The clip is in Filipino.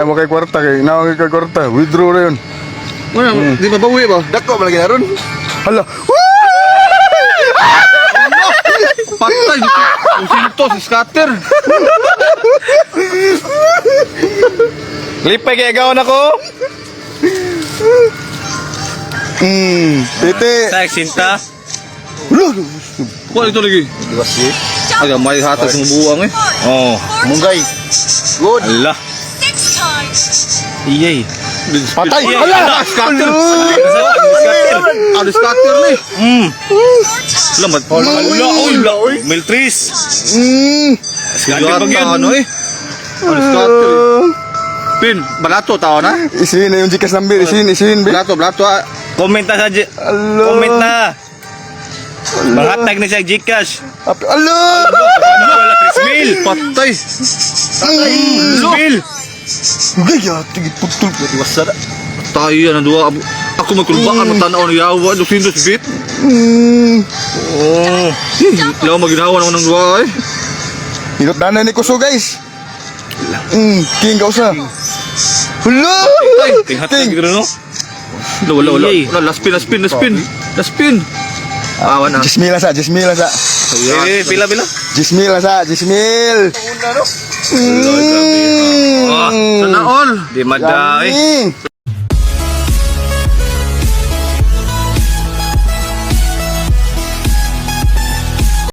Mo kay kwarta kay naon kay kwarta. Withdraw na yun. Wala, di mabawi ba? Dako malagi na ron. Hala. Patay. Sino to? Si Scatter. Lipay kay gawon ako. Titi. Sa sinta. Wala ito lagi. Diwas eh. Aga, may hatag ng buwang eh. Oh, Munggay. Good. ala. Iyay. Patay. Iyay, Hala. Scatter. Scatter. Ano Scatter ni? Lamat. Ala, oy. Miltris. Sigurata bagyan. ano eh. Ano Scatter eh. Pin, balato tao na? Isin na yung Gcash number. Isin. Balato ah. Comment na sa Alo. comment na. Manghatag na siya Gcash. Alo. Wala Chris Mill. Patay. Chris Mill. Ugay ya. Tigit putol. Wasara. Tayo yan ang duwa. Ako may kulbaan matanaw ni Yawa. Lusindos bit. Oh. Lawa maginawa naman ng duwa eh. Hinot na ni Kuso guys. King kausa. Hala. Tinghatag Ting. gito no. Wala. Iyay. Last spin. Awan na. Jismil sa. Pila. Jismil sa. Oh, Sana all. di madai. Dami.